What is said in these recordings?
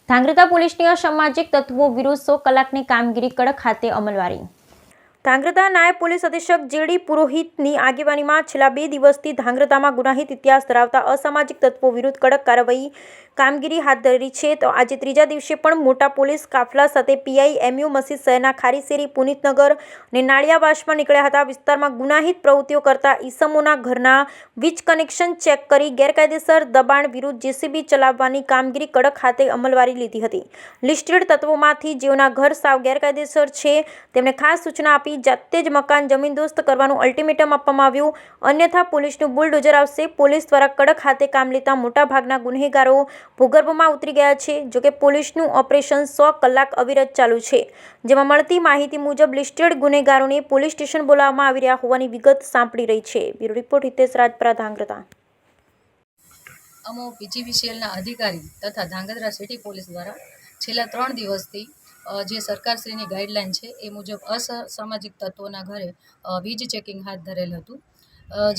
ધાંગ્રધા પોલીસની અસામાજિક તત્વો વિરુદ્ધ 100 કલાકની કામગીરી કડક હાથે અમલવારી। ધાંગ્રધા નાયબ પોલીસ અધિક્ષક જેડી પુરોહિતની આગેવાનીમાં છેલ્લા 2 દિવસથી ધાંગ્રધામાં ગુનાહિત ઇતિહાસ ધરાવતા અસામાજિક તત્વો વિરુદ્ધ કડક કાર્યવાહી કામગીરી હાથ ધરી છે। તો આજે ત્રીજા દિવસે પણ મોટા પોલીસ કાફલા સાથે પીઆઈ એમયુ મસ્જિદ શહેરના ખારીશેરી, પુનિતનગર અને નાળિયાવાસમાં નીકળ્યા હતા। વિસ્તારમાં ગુનાહિત પ્રવૃત્તિઓ કરતા ઈસમોના ઘરના વીજ કનેક્શન ચેક કરી ગેરકાયદેસર દબાણ વિરુદ્ધ જેસીબી ચલાવવાની કામગીરી કડક હાથે અમલવારી લીધી હતી। લિસ્ટેડ તત્વોમાંથી જેઓના ઘર સાવ ગેરકાયદેસર છે તેમને ખાસ સૂચના આપી જાતે જ મકાન જમીનદોસ્ત કરવાનું અલ્ટિમેટમ આપવામાં આવ્યું, અન્યથા પોલીસનું બુલડોઝર આવશે। પોલીસ દ્વારા કડક હાથે કામ લેતા મોટાભાગના ગુનેગારો ભૂગર્ભમાં ઉતરી ગયા છે। જોકે પોલીસનું ઓપરેશન 100 કલાક અવિરત ચાલુ છે, જેમાં મળતી માહિતી મુજબ લિસ્ટેડ ગુનેગારોને પોલીસ સ્ટેશન બોલાવવામાં આવી રહ્યા હોવાની વિગત સાંપડી રહી છે। Bureau report Hitesh Rajpara, Dhrangadhra. અમો પીજીવીસીએલના અધિકારી તથા ધાંગધ્રા સિટી પોલીસ દ્વારા છેલ્લા 3 દિવસથી જે સરકારશ્રીની ગાઈડલાઈન છે એ મુજબ અસામાજિક તત્વોના ઘરે વીજ ચેકિંગ હાથ ધરેલ હતું,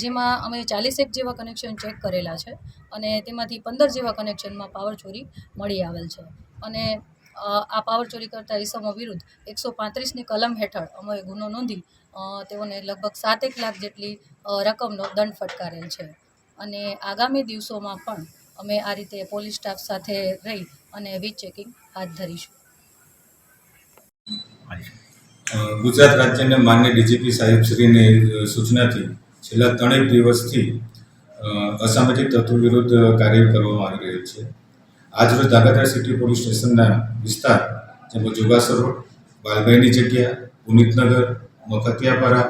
જેમાં અમે 41 જેવા કનેક્શન ચેક કરેલા છે અને તેમાંથી 15 જેવા કનેક્શનમાં પાવર ચોરી મળી આવેલ છે અને આ પાવર ચોરી કરતા ઈસમો વિરુદ્ધ 135ની કલમ હેઠળ અમે ગુનો નોંધી તેઓને લગભગ 7 લાખ જેટલી રકમનો દંડ ફટકારેલ છે અને આગામી દિવસોમાં પણ અમે આ રીતે પોલીસ સ્ટાફ સાથે રહી અને વીજ ચેકિંગ હાથ ધરીશું। ગુજરાત રાજ્યના માન્ય ડીજીપી સાહેબશ્રીની સૂચનાથી છેલ્લા 3 દિવસથી અસામાજિક તત્વો વિરુદ્ધ કાર્ય કરવામાં આવી રહ્યું છે। આજરોજ ધાંગધ્રા સિટી પોલીસ સ્ટેશનના વિસ્તાર જેમાં જોગાસર રોડ, બાલભાઈની જગ્યા, પુનિતનગર, મફતિયાપરા,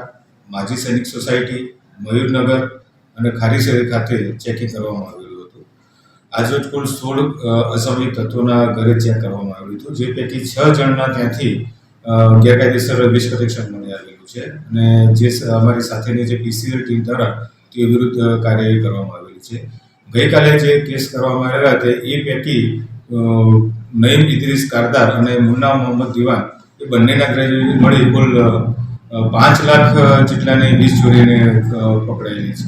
માજી સૈનિક સોસાયટી, મયુરનગર અને ખારીશેરી ખાતે ચેકિંગ કરવામાં આવેલું હતું। આજરોજ કુલ 16 અસામાજિક તત્વોના ઘરે ચેક કરવામાં આવ્યું હતું, જે પૈકી 6 જણના ત્યાંથી ગેરકાયદેસર વીજ કનેક્શન મળી આવેલું છે અને જે અમારી સાથેની જે પીસીએલ ટીમ દ્વારા તે વિરુદ્ધ કાર્યવાહી કરવામાં આવેલી છે। ગઈકાલે જે કેસ કરવામાં આવ્યા હતા એ પૈકી નઈમ ઇદ્રીસ કારદાર અને મુન્ના મોહમ્મદ દિવાન એ બંનેના ઘરે મળી કુલ 5 લાખ જેટલાની વીજ ચોરીને પકડાયેલી છે।